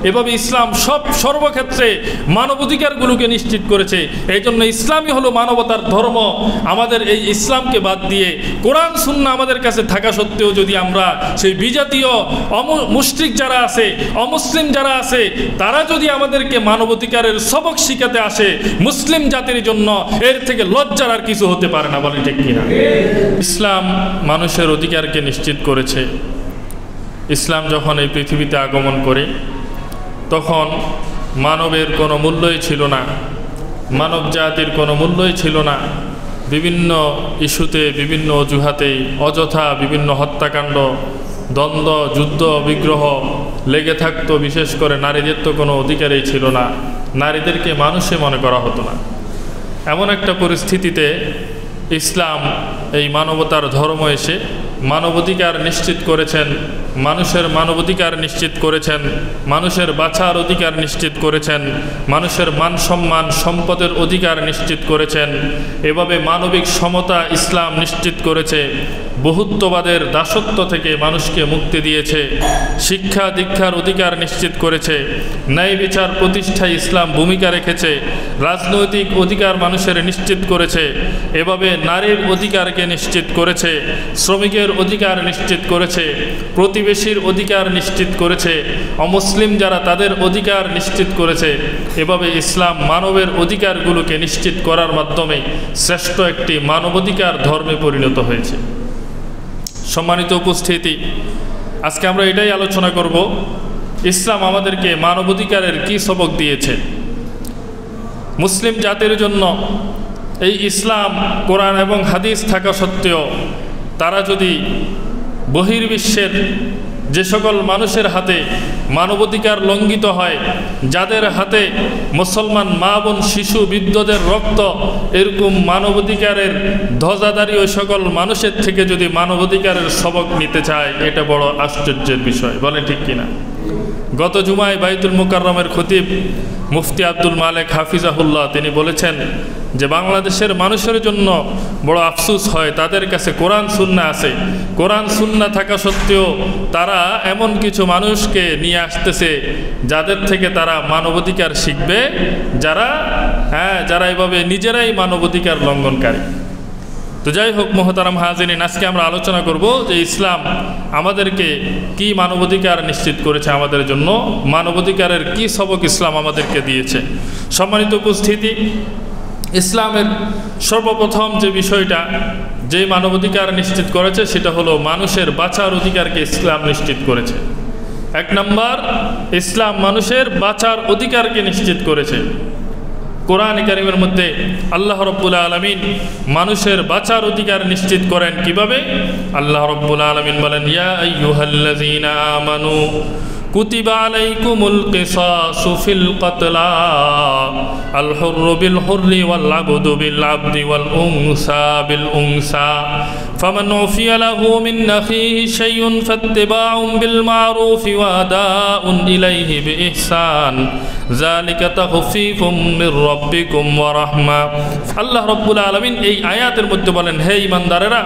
এভাবে ইসলাম সর্বক্ষেত্রে মানবাধিকারগুলোকে নিশ্চিত করেছে। এই জন্য ইসলামই হলো মানবতার ধর্ম। আমাদের এই ইসলামকে বাদ দিয়ে কোরআন সুন্নাহ আমাদের কাছে থাকা সত্ত্বেও যদি আমরা সেই বিজাতীয় মুশরিক যারা আছে, অমুসলিম যারা আছে, তারা যদি আমাদেরকে মানবাধিকারের সবক শিখাতে আসে মুসলিম জাতির জন্য, এর থেকে লজ্জার আর কিছু হতে পারে না। বলেন ঠিক কিনা? ইসলাম মানুষের অধিকারকে নিশ্চিত করেছে। ইসলাম যখন এই পৃথিবীতে আগমন করে তখন মানবের কোনো মূল্যই ছিল না, মানব জাতির কোনো মূল্যই ছিল না। বিভিন্ন ইস্যুতে, বিভিন্ন অজুহাতে অযথা বিভিন্ন হত্যাকাণ্ড, দ্বন্দ্ব, যুদ্ধ, বিগ্রহ লেগে থাকতো। বিশেষ করে নারীদের তো কোনো অধিকারই ছিল না, নারীদেরকে মানুষে মনে করা হতো না। এমন একটা পরিস্থিতিতে ইসলাম এই মানবতার ধর্ম এসে মানবাধিকার নিশ্চিত করেছেন, মানুষের মানবাধিকার নিশ্চিত করেছেন, মানুষের বাঁচার অধিকার নিশ্চিত করেছেন, মানুষের মান সম্মান সম্পদের অধিকার নিশ্চিত করেছেন। এভাবে মানবিক সমতা ইসলাম নিশ্চিত করেছে। বহুত্ববাদের দাসত্ব থেকে মানুষকে মুক্তি দিয়েছে। শিক্ষা দীক্ষার অধিকার নিশ্চিত করেছে। ন্যায় বিচার প্রতিষ্ঠায় ইসলাম ভূমিকা রেখেছে। রাজনৈতিক অধিকার মানুষের নিশ্চিত করেছে। এভাবে নারীর অধিকারকে নিশ্চিত করেছে, শ্রমিকের অধিকার নিশ্চিত করেছে, প্রতিবেশীর অধিকার নিশ্চিত করেছে, অমুসলিম যারা তাদের অধিকার নিশ্চিত করেছে। এভাবে ইসলাম মানবের অধিকারগুলোকে নিশ্চিত করার মাধ্যমে শ্রেষ্ঠ একটি মানবাধিকার ধর্মে পরিণত হয়েছে। সম্মানিত উপস্থিতি, আজকে আমরা এটাই আলোচনা করব, ইসলাম আমাদেরকে মানবাধিকারের কি সবক দিয়েছে। মুসলিম জাতির জন্য এই ইসলাম, কোরআন এবং হাদিস থাকা সত্ত্বেও তারা যদি বহির্বিশ্বের যে সকল মানুষের হাতে মানবাধিকার লঙ্ঘিত হয়, যাদের হাতে মুসলমান মা বোন শিশু বৃদ্ধদের রক্ত, এরকম মানবাধিকারের ধ্বজাধারী ওই সকল মানুষের থেকে যদি মানবাধিকারের সবক নিতে চায়, এটা বড় আশ্চর্যের বিষয়। বলে ঠিক কিনা? গত জুমায় বাইতুল মুকাররমের খতিব মুফতি আব্দুল মালেক হাফিজাহুল্লাহ তিনি বলেছেন যে বাংলাদেশের মানুষের জন্য বড় আফসোস হয়, তাদের কাছে কোরআন সুন্নাহ আছে, কোরআন সুন্নাহ থাকা সত্ত্বেও তারা এমন কিছু মানুষকে নিয়ে আসতেছে যাদের থেকে তারা মানবাধিকার শিখবে, যারা এভাবে নিজেরাই মানবাধিকার লঙ্ঘনকারী। তো যাই হোক মোহতারাম হাজিরিন, আজকে আমরা আলোচনা করব যে ইসলাম আমাদেরকে কি মানবাধিকার নিশ্চিত করেছে আমাদের জন্য, মানবাধিকারের কি সবক ইসলাম আমাদেরকে দিয়েছে। সম্মানিত উপস্থিতি, ইসলামের সর্বপ্রথম যে বিষয়টা, যে মানবাধিকার নিশ্চিত করেছে, সেটা হলো মানুষের বাঁচার অধিকারকে ইসলাম নিশ্চিত করেছে। এক নম্বর, ইসলাম মানুষের বাঁচার অধিকারকে নিশ্চিত করেছে। কোরআন কারীমের মধ্যে আল্লাহ রাব্বুল আলামিন মানুষের বাঁচার অধিকার নিশ্চিত করেন কিভাবে? আল্লাহ রাব্বুল আলামিন বলেন, ইয়া আইয়ুহাল্লাযীনা আমানু কুতিবা আলাইকুমুল কিসাসু ফিল কতলা আল হুররু বিল হুররি ওয়াল আবদু বিল আবদি ওয়াল উনসা বিল উনসা ফামান উফিয়া লাহু মিন আখিহি শাইউন ফাত্তিবাউন বিল মারুফ ওয়া আদাউন ইলাইহি বিইহসান যালিকা তাখফীফুম মির রাব্বিকুম ওয়া রাহমা। আল্লাহ রাব্বুল আলামিন এই আয়াতের মধ্যে বলেন, হে ঈমানদারেরা,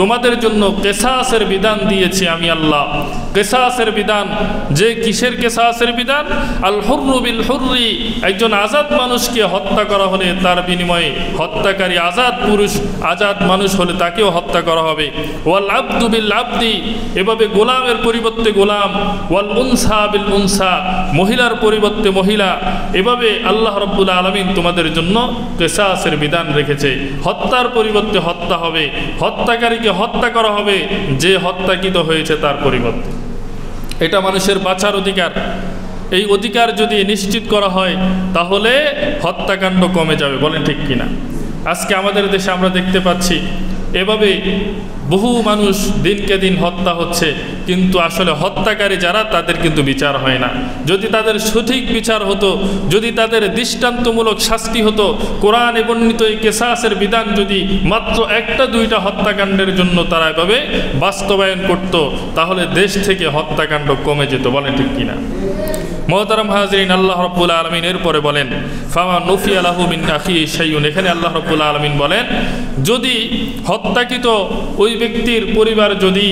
তোমাদের জন্য কিসাসের বিধান দিয়েছি আমি আল্লাহ। কিসাসের বিধান, যে কিসের কিসাসের বিধান? আল হুররু বিল হুররি, একজন আজাদ মানুষকে হত্যা করা হলে তার বিনিময়ে হত্যাকারী আজাদ পুরুষ, আজাদ মানুষ হলে তাকেও হত্যা করা হবে। ওয়াল আবদু বিল আবদি, এভাবে গোলামের পরিবর্তে গোলাম। ওয়াল উনসা বিল উনসা, মহিলার পরিবর্তে মহিলা। এভাবে আল্লাহ রাব্বুল আলামিন তোমাদের জন্য কিসাসের বিধান রেখেছে। হত্যার পরিবর্তে হত্যা হবে, হত্যাকারীকে হত্যা করা হবে যে হত্যাকৃত হয়েছে তার পরিবর্তে। এটা মানুষের বাঁচার অধিকার। এই অধিকার যদি নিশ্চিত করা হয় তাহলে হত্যাকাণ্ড কমে যাবে। বলেন ঠিক কিনা? আজকে আমাদের দেশে আমরা দেখতে পাচ্ছি এভাবে বহু মানুষ দিনকে দিন হত্যা হচ্ছে, কিন্তু আসলে হত্যাকারী যারা তাদের কিন্তু বিচার হয় না। যদি তাদের সঠিক বিচার হতো, যদি তাদের দৃষ্টান্তমূলক শাস্তি হতো, কোরআনে বর্ণিত এই কিসাসের বিধান যদি মাত্র একটা দুইটা হত্যাকাণ্ডের জন্য তারা এভাবে বাস্তবায়ন করত, তাহলে দেশ থেকে হত্যাকাণ্ড কমে যেত। বলেন ঠিক কিনা? মুহতারাম হাজিরিন, আল্লাহ রাব্বুল আলামিন এরপরে বলেন, ফামান উফিয়া লাহু মিন আখিহি শাইউন। এখানে আল্লাহ রাব্বুল আলামিন বলেন, যদি হত্যাকৃত ওই ব্যক্তির পরিবার যদি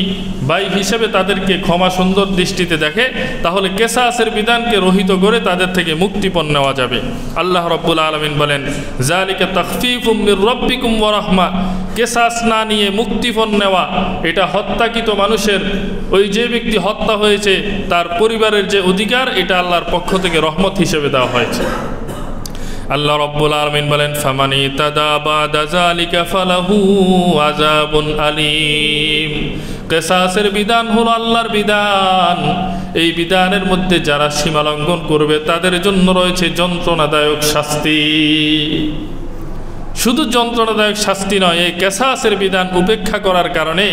ভাই হিসেবে তাদেরকে ক্ষমা সুন্দর দৃষ্টিতে দেখে, তাহলে কেসাসের বিধানকে রহিত করে তাদের থেকে মুক্তিপণ নেওয়া যাবে। আল্লাহ রাব্বুল আলামিন বলেন, যালিকা তাখফীফুম মির রাব্বিকুম ওয়া রাহমা, কেসাস না নিয়ে মুক্তিপণ নেওয়া এটা হত্যাকৃত মানুষের, ওই যে ব্যক্তি হত্যা হয়েছে তার পরিবারের যে অধিকার, এটা আল্লাহর পক্ষ থেকে রহমত হিসেবে দেওয়া হয়েছে। আল্লাহ রাব্বুল আলামিন বলেন, ফামানি তাদা বাদা যালিকা ফালাহু আযাবুন আলীম। কিসাসের বিধান হলো আল্লাহর বিধান, এই বিধানের মধ্যে যারা সীমা লঙ্ঘন করবে তাদের জন্য রয়েছে যন্ত্রণাদায়ক শাস্তি। শুধু যন্ত্রণাদায়ক শাস্তি নয়, এই কিসাসের বিধান উপেক্ষা করার কারণে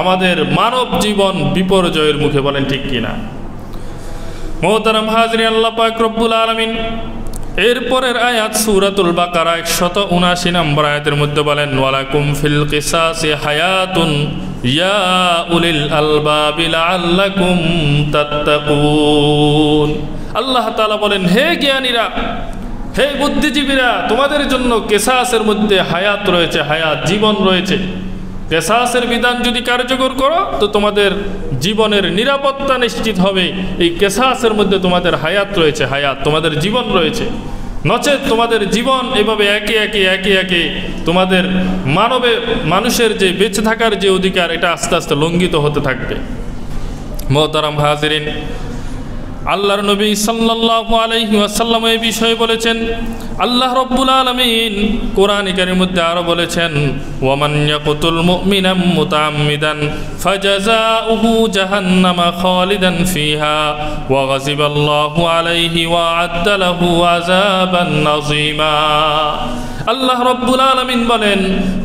আমাদের মানব জীবন বিপর্যয়ের মুখে, বলেন ঠিক কিনা? মুহতারাম হাজরিন, আল্লাহ পাক রব্বুল আলামিন এরপরের আয়াত সূরাতুল বাকারা 179 নম্বর আয়াতের মধ্যে বলেন, ওয়ালাকুম ফিল কিসাসি হায়াতুন ইয়া উলিল আলবাবি লাআল্লাকুম তাত্তাকুন। আল্লাহ তাআলা বলেন, হে জ্ঞানীরা, হে বুদ্ধিজীবীরা, তোমাদের জন্য কিসাসের মধ্যে হায়াত রয়েছে, হায়াত জীবন রয়েছে। কিসাসের বিধান যদি কার্যকর করো তো তোমাদের জীবনের নিরাপত্তা নিশ্চিত হবে। এই কিসাসের মধ্যে তোমাদের হায়াত রয়েছে, হায়াত তোমাদের জীবন রয়েছে। নচেত তোমাদের জীবন এভাবে একে একে তোমাদের মানুষের যে বেঁচে থাকার যে অধিকার, এটা আস্তে আস্তে লঙ্ঘিত হতে থাকবে। মুহতারাম হাজিরিন, আল্লাহর নবী সাল্লাল্লাহু আলাইহি ওয়াসাল্লাম এই বিষয়ে বলেছেন। আল্লাহ রাব্বুল আলামিন কোরআন কারীমের মধ্যে আরো বলেছেন, ওয়ামান ইয়াকতুল মুমিনাম মুতাআম্মিদান ফাজাযাউহু জাহান্নামা খালিদান ফিহা ওয়া গাযিবাল্লাহু আলাইহি ওয়া আ'আদ্দা লাহু আযাবান নাযীমা। আল্লাহ রাব্বুল আলামিন বলেন,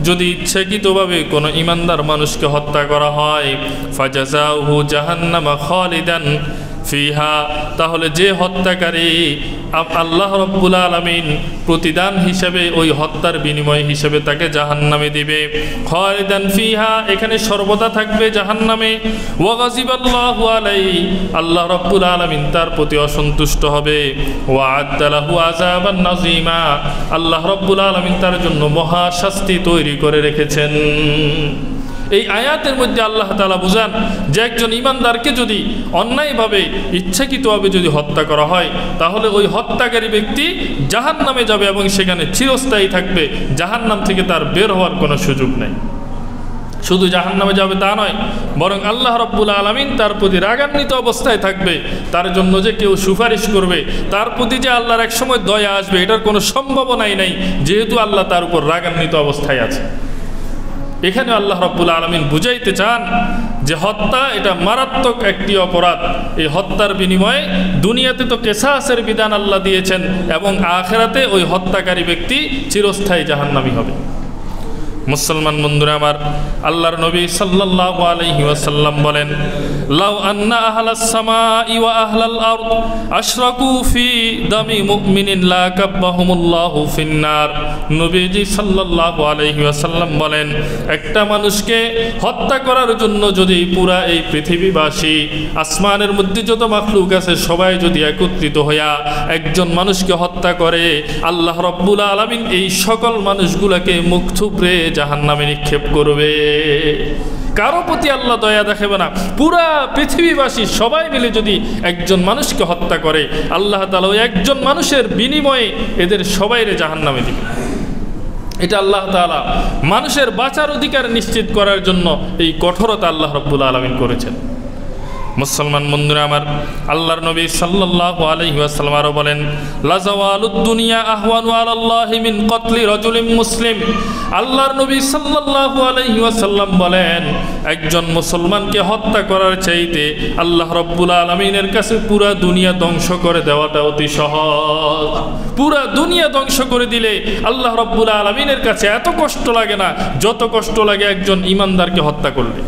যদি ইচ্ছাকৃতভাবে কোনো ঈমানদার মানুষকে হত্যা করা হয়, ফাজাযাউহু জাহান্নামা খালিদান ফিহা, তাহলে যে হত্যাকারী আল্লাহ রাব্বুল আলামিন প্রতিদান হিসেবে ওই হত্যার বিনিময় হিসেবে তাকে জাহান্নামে দিবে। খালিদান ফিহা, এখানে সর্বদা থাকবে জাহান্নামে। ওয়া গাযিবাল্লাহু আলাইহি, আল্লাহ রাব্বুল আলামিন তার প্রতি অসন্তুষ্ট হবে। ওয়া আ'আদ্দা লাহু আযাবান নাযীমা, আল্লাহ রাব্বুল আলামিন তার জন্য মহা শাস্তি তৈরি করে রেখেছেন। এই আয়াতের মধ্যে আল্লাহ তাআলা বুঝান যে একজন ঈমানদারকে যদি অন্যায়ভাবে ইচ্ছাকৃতভাবে যদি হত্যা করা হয়, তাহলে ওই হত্যাকারী ব্যক্তি জাহান্নামে যাবে এবং সেখানে চিরস্থায়ী থাকবে। জাহান্নাম থেকে তার বের হওয়ার কোনো সুযোগ নেই। শুধু জাহান্নামে যাবে তা নয়, বরং আল্লাহ রাব্বুল আলামিন তার প্রতি রাগান্বিত অবস্থায় থাকবে। তার জন্য যে কেউ সুপারিশ করবে, তার প্রতি যে আল্লাহর এক সময় দয়া আসবে, এটার কোনো সম্ভাবনাই নাই, যেহেতু আল্লাহ তার উপর রাগান্বিত অবস্থায় আছে। এখানে আল্লাহ রাব্বুল আলামিন বুঝাইতে চান যে হত্যা এটা মারাত্মক একটি অপরাধ। এই হত্যার বিনিময়ে দুনিয়াতে তো কিসাসের বিধান আল্লাহ দিয়েছেন এবং আখিরাতে ওই হত্যাকারী ব্যক্তি চিরস্থায়ী জাহান্নামী হবে। মুসলমান বন্ধুরা আমার, আল্লাহর নবী সাল্লাল্লাহু আলাইহি ওয়াসাল্লাম বলেন, লাউ আন্না আহলাস সামাই ওয়া আহলাল আরদ আশরাকু ফি দামি মুমিনিন লা কাব্বাহুমুল্লাহু ফিন্নার। নবীজি সাল্লাল্লাহু আলাইহি ওয়াসাল্লাম বলেন, একটা মানুষকে হত্যা করার জন্য যদি পুরা এই পৃথিবীবাসী, আসমানের মধ্যে যত মাখলুক আছে সবাই যদি একত্রিত হইয়া একজন মানুষকে হত্যা করে, আল্লাহ রাব্বুল আলামিন এই সকল মানুষগুলোকে মুখ থুবড়ে জাহান্নামে নিক্ষেপ করবে। কারো প্রতি আল্লাহ দয়া দেখাবে না। পুরা পৃথিবীবাসী সবাই মিলে যদি একজন মানুষকে হত্যা করে, আল্লাহ তাআলা ওই একজন মানুষের বিনিময়ে এদের সবাইরে জাহান্নামে দিবে। এটা আল্লাহ তাআলা মানুষের বাঁচার অধিকার নিশ্চিত করার জন্য এই কঠোরতা আল্লাহ রাব্বুল আলামিন করেছেন। মুসলমান বন্ধুরা আমার, আল্লাহর নবী সাল্লাল্লাহু আলাইহি ওয়াসাল্লাম আরো বলেন, লা যাওয়ালুদ দুনিয়া আহওয়ানু আলাল্লাহি মিন কতলি রাজুলিন মুসলিম। আল্লাহর নবী সাল্লাল্লাহু আলাইহি ওয়াসাল্লাম বলেন, একজন মুসলমানকে হত্যা করার চাইতে আল্লাহ রাব্বুল আলামিনের কাছে পুরা দুনিয়া ধ্বংস করে দেওয়াটা অতি সহজ। পুরা দুনিয়া ধ্বংস করে দিলে আল্লাহ রাব্বুল আলামিনের কাছে এত কষ্ট লাগে না যত কষ্ট লাগে একজন ঈমানদারকে হত্যা করলে।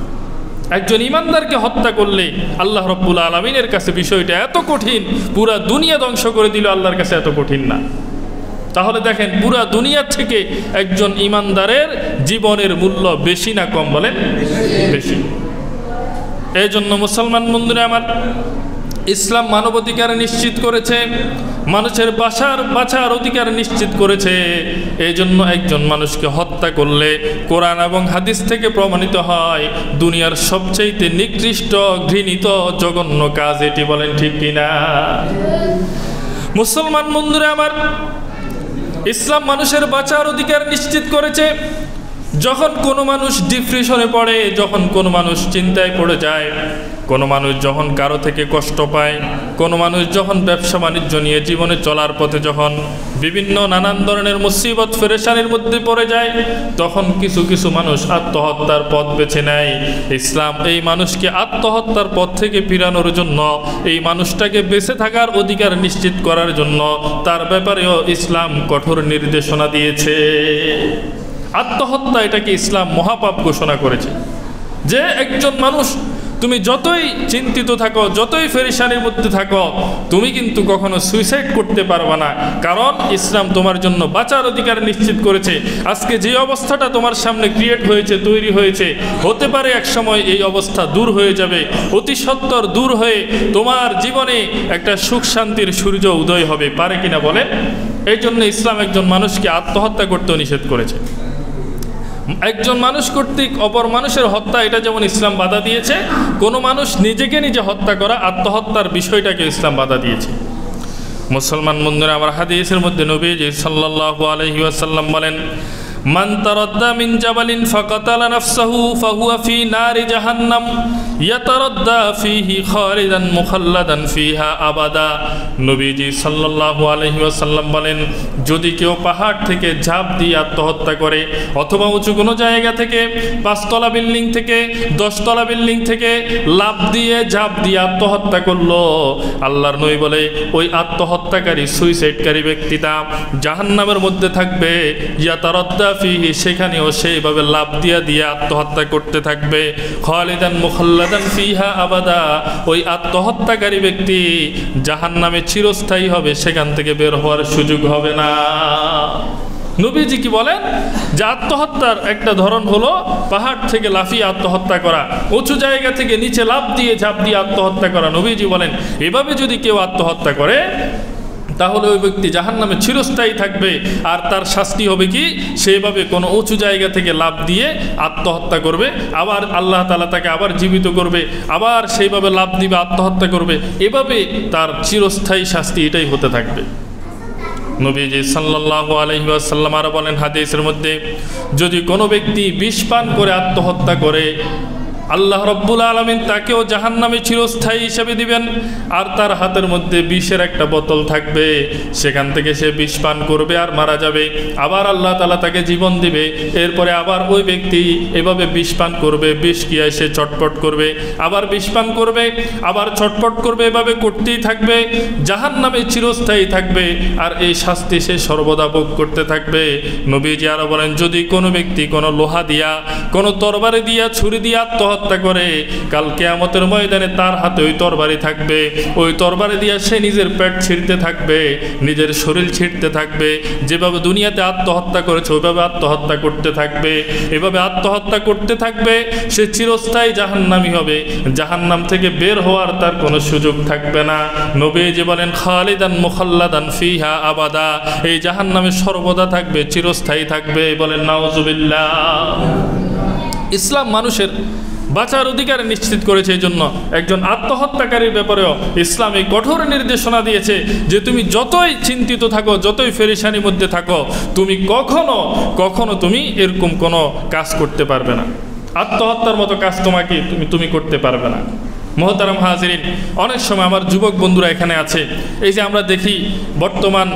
একজন ঈমানদারকে হত্যা করলে আল্লাহ রাব্বুল আলামিনের কাছে বিষয়টা এত কঠিন, পুরা দুনিয়া ধ্বংস করে দিল আল্লাহর কাছে এত কঠিন না। তাহলে দেখেন, পুরা দুনিয়ার থেকে একজন ঈমানদারের জীবনের মূল্য বেশি না কম? বলেন বেশি। এই জন্য মুসলমান বন্ধুরা আমার, ইসলাম মানবাধিকার নিশ্চিত করেছে, মানুষের বাঁচার অধিকার নিশ্চিত করেছে। এই জন্য একজন মানুষকে হত্যা করলে কোরআন এবং হাদিস থেকে প্রমাণিত হয় দুনিয়ার সবচেয়ে নিকৃষ্ট, ঘৃণিত, জঘন্য কাজ এটি। বলেন ঠিক কিনা? মুসলমান বন্ধুরা আমার, ইসলাম মানুষের বাঁচার অধিকার নিশ্চিত করেছে। যখন কোনো মানুষ ডিপ্রেশনে পড়ে, যখন কোনো মানুষ চিন্তায় পড়ে যায়, কোনো মানুষ যখন কারো থেকে কষ্ট পায়, কোনো মানুষ যখন ব্যবসা বাণিজ্য নিয়ে জীবনে চলার পথে যখন বিভিন্ন নানান ধরনের মুসিবত পেরেশানির মধ্যে পড়ে যায়, তখন কিছু কিছু মানুষ আত্মহত্যার পথ বেছে নেয়। ইসলাম এই মানুষকে আত্মহত্যার পথ থেকে ফিরানোর জন্য, এই মানুষটাকে বেঁচে থাকার অধিকার নিশ্চিত করার জন্য তার ব্যাপারেও ইসলাম কঠোর নির্দেশনা দিয়েছে। আত্মহত্যা এটাকে ইসলাম মহাপাপ ঘোষণা করেছে। যে একজন মানুষ, তুমি যতই চিন্তিত থাকো, যতই পেরেশানির মধ্যে থাকো, তুমি কিন্তু কখনো সুইসাইড করতে পারবে না, কারণ ইসলাম তোমার জন্য বাঁচার অধিকার নিশ্চিত করেছে। আজকে যে অবস্থাটা তোমার সামনে ক্রিয়েট হয়েছে, তৈরি হয়েছে, হতে পারে এক সময় এই অবস্থা দূর হয়ে যাবে, অতি সত্বর দূর হয়ে তোমার জীবনে একটা সুখ শান্তির সূর্য উদয় হবে, পারে কিনা বলেন? এই জন্য ইসলাম একজন মানুষকে আত্মহত্যা করতেও নিষেধ করেছে। একজন মানুষ কর্তৃক অপর মানুষের হত্যা, এটা যেমন ইসলাম বাধা দিয়েছে, কোনো মানুষ নিজেকে নিজে হত্যা করা, আত্মহত্যার বিষয়টাকে ইসলাম বাধা দিয়েছে। মুসলমান বন্ধুরা আমার, হাদিসের মধ্যে নবীজি সাল্লাল্লাহু আলাইহি ওয়াসাল্লাম বলেন, মান তারাদ্দা মিন জাবালিন ফাকাতালা নাফসাহু ফাহুয়া ফি নারি জাহান্নাম ইয়াতারাদ্দা ফিহি খালিদান মুখাল্লাদান ফিহা আবাদা। নবীজি সাল্লাল্লাহু আলাইহি ওয়াসাল্লাম বলেন, যদি কেউ পাহাড় থেকে ঝাঁপ দিয়ে আত্মহত্যা করে, অথবা উঁচু কোনো জায়গা থেকে, 5 তলা বিল্ডিং থেকে, 10 তলা বিল্ডিং থেকে লাফ দিয়ে ঝাঁপ দিয়ে আত্মহত্যা করলো, আল্লাহর নবী বলে ওই আত্মহত্যাকারী, সুইসাইডকারী ব্যক্তিটা জাহান্নামের মধ্যে থাকবে। ইয়াতারাদ্দা ফিহি, সেখানেও সেইভাবে লাভ দিয়ে আত্মহত্যা করতে থাকবে। খালিদান মুখাল্লাদান ফিহা আবাদা, ওই আত্মহত্যাকারী ব্যক্তি জাহান্নামে চিরস্থায়ী হবে, সেখান থেকে বের হওয়ার সুযোগ হবে না। নবীজি কি বলেন? যে আত্মহত্যার একটা ধরন হলো পাহাড় থেকে লাফিয়ে আত্মহত্যা করা, উঁচু জায়গা থেকে নিচে লাফ দিয়ে ঝাঁপ দিয়ে আত্মহত্যা করা। নবীজি বলেন, এভাবে যদি কেউ আত্মহত্যা করে তাহলে ওই ব্যক্তি জাহান্নামে চিরস্থায়ী থাকবে। আর তার শাস্তি হবে কি? সেভাবে কোনো উঁচু জায়গা থেকে লাফ দিয়ে আত্মহত্যা করবে, আবার আল্লাহ তাআলা তাকে আবার জীবিত করবে, আবার সেইভাবে লাফ দিবে, আত্মহত্যা করবে, এভাবে তার চিরস্থায়ী শাস্তি এটাই হতে থাকবে। নবীজি সাল্লাল্লাহু আলাইহি ওয়াসাল্লাম আরো বলেন হাদিসের মধ্যে, যদি কোনো ব্যক্তি বিষ পান করে আত্মহত্যা করে, আল্লাহ রব্বুল আলামিন তাকেও জাহান্নামে চিরস্থায়ী হিসেবে দিবেন। আর তার হাতের মধ্যে বিষের একটা বোতল থাকবে, সেখান থেকে সে বিষ পান করবে আর মারা যাবে। আবার আল্লাহ তাআলা তাকে জীবন দিবে, এরপরে আবার ওই ব্যক্তি এভাবে বিষ পান করবে, বিষ কিয়ায় সে চটপট করবে, আবার বিষ পান করবে, আবার চটপট করবে, এভাবে করতেই থাকবে, জাহান্নামে চিরস্থায়ী থাকবে, আর এই শাস্তি সে সর্বদা ভোগ করতে থাকবে। নবীজি আরো বলেন, যদি কোনো ব্যক্তি কোনো লোহা দিয়া, কোনো তরবারি দিয়া, ছুরি দিয়া আত্মহত্যা করে, কাল কিয়ামতের ময়দানে তার হাতে ওই তরবারি থাকবে, ওই তরবারি দিয়ে সে নিজের পেট ছিঁড়তে থাকবে, নিজের শরীর ছিঁড়তে থাকবে। যেভাবে দুনিয়াতে আত্মহত্যা করেছে ওইভাবে আত্মহত্যা করতে থাকবে, এভাবে আত্মহত্যা করতে থাকবে, সে চিরস্থায়ী জাহান্নামী হবে, জাহান্নাম থেকে বের হওয়ার তার কোনো সুযোগ থাকবে না। নবীজি বলেন, খালিদান মুখাল্লাদান ফিহা আবাদা, এই জাহান্নামে সর্বদা থাকবে, চিরস্থায়ী থাকবে। বলেন নাউজুবিল্লাহ। ইসলাম মানুষের বাঁচার অধিকার নিশ্চিত করেছে। এই জন্য একজন আত্মহত্যাকারীর ব্যাপারেও ইসলাম এই কঠোর নির্দেশনা দিয়েছে যে তুমি যতই চিন্তিত থাকো, যতই পেরেশানির মধ্যে থাকো, তুমি কখনো তুমি এরকম কোনো কাজ করতে পারবে না, আত্মহত্যার মতো কাজ তুমি করতে পারবে না। মোহতারাম হাজিরিন, অনেক সময় আমার যুবক বন্ধুরা এখানে আছে, এই যে আমরা দেখি বর্তমান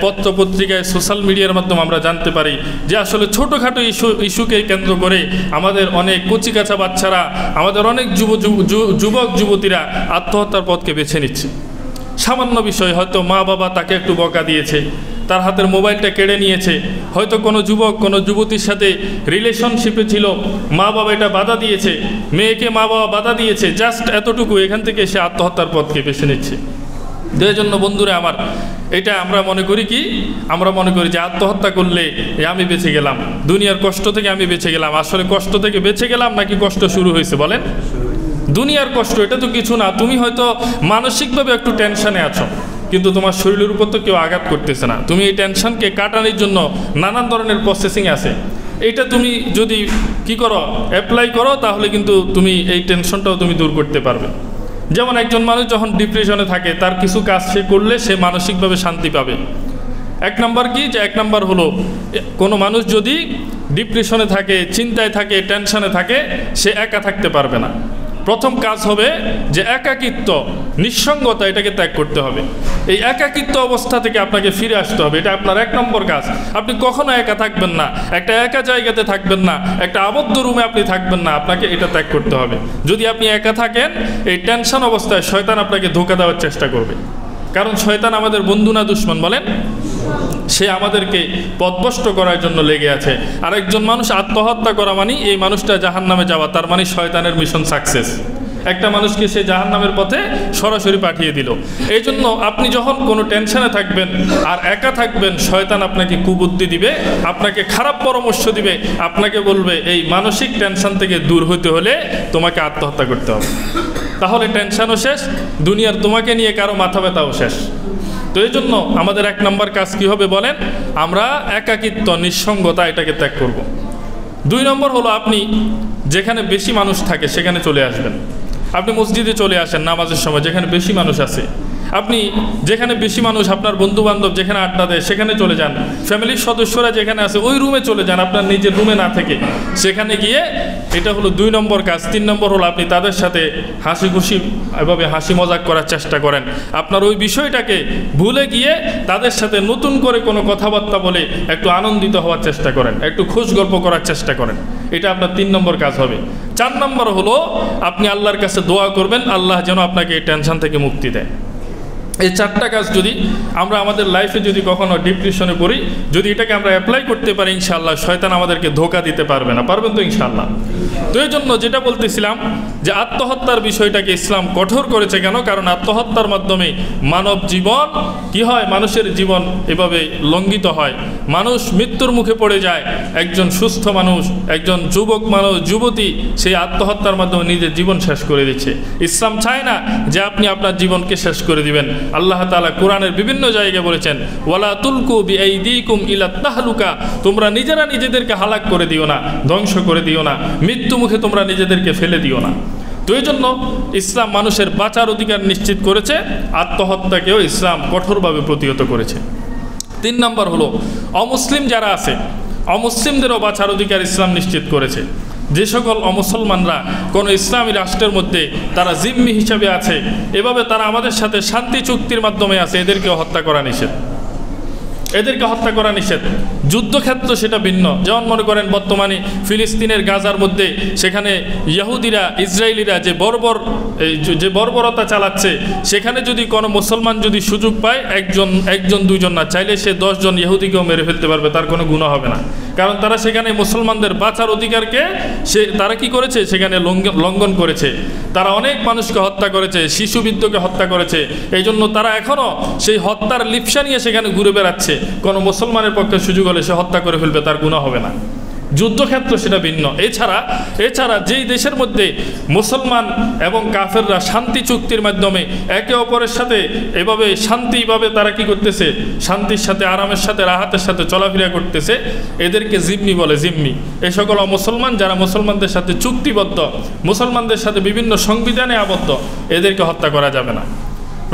পত্র পত্রিকায়, সোশ্যাল মিডিয়ার মাধ্যমে আমরা জানতে পারি যে আসলে ছোটোখাটো ইস্যুকে কেন্দ্র করে আমাদের অনেক কচিকাঁচা বাচ্চারা, আমাদের অনেক যুবক যুবতীরা আত্মহত্যার পথকে বেছে নিচ্ছে। সামান্য বিষয়, হয়তো মা বাবা তাকে একটু বকা দিয়েছে, তার হাতের মোবাইলটা কেড়ে নিয়েছে, হয়তো কোনো যুবক কোনো যুবতীর সাথে রিলেশনশিপে ছিল, মা বাবা এটা বাধা দিয়েছে, মেয়েকে মা বাবা বাধা দিয়েছে, জাস্ট এতটুকু, এখান থেকে সে আত্মহত্যার পথকে বেছে নিচ্ছে। এই জন্য বন্ধুরা আমার, এটা আমরা মনে করি কি, আমরা মনে করি যে আত্মহত্যা করলে আমি বেঁচে গেলাম, দুনিয়ার কষ্ট থেকে আমি বেঁচে গেলাম। আসলে কষ্ট থেকে বেঁচে গেলাম নাকি কষ্ট শুরু হয়েছে বলেন? দুনিয়ার কষ্ট এটা তো কিছু না, তুমি হয়তো মানসিকভাবে একটু টেনশনে আছো, কিন্তু তোমার শরীরের উপর তো কেউ আঘাত করতেছে না, তুমি এই টেনশনকে কাটানোর জন্য নানান ধরনের প্রসেসিং আছে, এটা তুমি যদি কি করো অ্যাপ্লাই করো তাহলে কিন্তু তুমি এই টেনশনটাও তুমি দূর করতে পারবে। যেমন একজন মানুষ যখন ডিপ্রেশনে থাকে তার কিছু কাজ সে করলে সে মানসিকভাবে শান্তি পাবে। এক নাম্বার কি, যে এক নাম্বার হলো কোনো মানুষ যদি ডিপ্রেশনে থাকে, চিন্তায় থাকে, টেনশনে থাকে, সে একা থাকতে পারবে না। প্রথম কাজ হবে যে একাকিত্ব, নিঃসঙ্গতা, এটাকে ত্যাগ করতে হবে। এই একাকিত্ব অবস্থা থেকে আপনাকে ফিরে আসতে হবে, এটা আপনার এক নম্বর কাজ। আপনি কখনো একা থাকবেন না, একটা একা জায়গাতে থাকবেন না, একটা আবদ্ধ রুমে আপনি থাকবেন না, আপনাকে এটা ত্যাগ করতে হবে। যদি আপনি একা থাকেন, এই টেনশন অবস্থায় শয়তান আপনাকে ধোঁকা দেওয়ার চেষ্টা করবে, কারণ শয়তান আমাদের বন্ধু না দুশমন বলেন? সে আমাদেরকে পথভ্রষ্ট করার জন্য লেগে আছে। আর একজন মানুষ আত্মহত্যা করা মানে এই মানুষটা জাহান্নামে যাওয়া, তার মানে শয়তানের মিশন সাকসেস। একটা মানুষকে সে জাহান্নামের পথে সরাসরি পাঠিয়ে দিল। এই জন্য আপনি যখন কোনো টেনশনে থাকবেন আর একা থাকবেন, শয়তান আপনাকে কুবুদ্ধি দিবে, আপনাকে খারাপ পরামর্শ দিবে, আপনাকে বলবে এই মানসিক টেনশন থেকে দূর হতে হলে তোমাকে আত্মহত্যা করতে হবে। তাহলে টেনশনও শেষ, দুনিয়ার তোমাকে নিয়ে কারো মাথা ব্যথাও শেষ। তো এই জন্য আমাদের এক নম্বর কাজ কী হবে বলেন? আমরা একাকিত্ব, নিঃসঙ্গতা, এটাকে ত্যাগ করব। দুই নম্বর হলো আপনি যেখানে বেশি মানুষ থাকে সেখানে চলে আসবেন। আপনি মসজিদে চলে আসেন নামাজের সময়, যেখানে বেশি মানুষ আছে। আপনি যেখানে বেশি মানুষ, আপনার বন্ধুবান্ধব যেখানে আড্ডা দেয় সেখানে চলে যান। ফ্যামিলির সদস্যরা যেখানে আছে ওই রুমে চলে যান, আপনার নিজের রুমে না থেকে সেখানে গিয়ে, এটা হলো দুই নম্বর কাজ। তিন নম্বর হলো আপনি তাদের সাথে হাসি খুশি এভাবে হাসি মজাক করার চেষ্টা করেন। আপনার ওই বিষয়টাকে ভুলে গিয়ে তাদের সাথে নতুন করে কোনো কথাবার্তা বলে একটু আনন্দিত হওয়ার চেষ্টা করেন, একটু খোশ গল্প করার চেষ্টা করেন। এটা আপনার তিন নম্বর কাজ হবে। চার নম্বর হলো আপনি আল্লাহর কাছে দোয়া করবেন, আল্লাহ যেন আপনাকে এই টেনশন থেকে মুক্তি দেয়। এই চারটা কাজ যদি আমরা আমাদের লাইফে যদি কখনো ডিপ্রেশনে পড়ি, যদি এটাকে আমরা অ্যাপ্লাই করতে পারি, ইনশাআল্লাহ শয়তান আমাদেরকে ধোঁকা দিতে পারবে না। পারবেন তো ইনশাআল্লাহ? তো এই জন্য যেটা বলতেছিলাম যে আত্মহত্যার বিষয়টাকে ইসলাম কঠোর করেছে কেন? কারণ আত্মহত্যার মাধ্যমে মানব জীবন কি হয়, মানুষের জীবন এভাবে লঙ্ঘিত হয়, মানুষ মৃত্যুর মুখে পড়ে যায়। একজন সুস্থ মানুষ, একজন যুবক মানুষ, যুবতী, সেই আত্মহত্যার মাধ্যমে নিজের জীবন শেষ করে দিচ্ছে। ইসলাম চায় না যে আপনি আপনার জীবনকে শেষ করে দিবেন। আল্লাহ তাআলা কোরআনের বিভিন্ন জায়গায় বলেছেন, ওয়ালা তুলকু বিআইদিকুম ইলা তাহলুকা, তোমরা নিজেরা নিজেদেরকে হালাক করে দিও না, ধ্বংস করে দিও না, মৃত্যু মুখে তোমরা নিজেদেরকে ফেলে দিও না। তো এই জন্য ইসলাম মানুষের বাঁচার অধিকার নিশ্চিত করেছে, আত্মহত্যাকেও ইসলাম কঠোরভাবে প্রতিহত করেছে। তিন নম্বর হলো অমুসলিম যারা আছে, অমুসলিমদেরও বাঁচার অধিকার ইসলাম নিশ্চিত করেছে। যে সকল অমুসলমানরা কোনো ইসলামী রাষ্ট্রের মধ্যে তারা জিম্মি হিসাবে আছে, এভাবে তারা আমাদের সাথে শান্তি চুক্তির মাধ্যমে আছে, এদেরকেও হত্যা করা নিষেধ, এদেরকে হত্যা করা নিষেধ। যুদ্ধক্ষেত্র সেটা ভিন্ন। যেমন মনে করেন বর্তমানে ফিলিস্তিনের গাজার মধ্যে সেখানে ইহুদিরা, ইসরায়েলিরা যে বর্বরতা চালাচ্ছে, সেখানে যদি কোনো মুসলমান যদি সুযোগ পায়, একজন দুইজন না, চাইলে সে 10 জন ইহুদিকেও মেরে ফেলতে পারবে, তার কোনো গুনাহ হবে না। কারণ তারা সেখানে মুসলমানদের বাঁচার অধিকারকে তারা কি করেছে, সেখানে লঙ্ঘন করেছে। তারা অনেক মানুষকে হত্যা করেছে, শিশুবৃদ্ধকে হত্যা করেছে। এই জন্য তারা এখনও সেই হত্যার লিপ্সা নিয়ে সেখানে ঘুরে বেড়াচ্ছে। কোনো মুসলমানের পক্ষে সুযোগ হলে সে হত্যা করে ফেলবে, তার গুনাহ হবে না। যুদ্ধক্ষেত্র সেটা ভিন্ন। এছাড়া যেই দেশের মধ্যে মুসলমান এবং কাফেররা শান্তি চুক্তির মাধ্যমে একে অপরের সাথে এভাবে শান্তিভাবে তারা কি করতেছে, শান্তির সাথে, আরামের সাথে, রাহাতের সাথে চলাফেরা করতেছে, এদেরকে জিম্মি বলে। জিম্মি এই সকল মুসলমান যারা মুসলমানদের সাথে চুক্তিবদ্ধ, মুসলমানদের সাথে বিভিন্ন সংবিধানে আবদ্ধ, এদেরকে হত্যা করা যাবে না।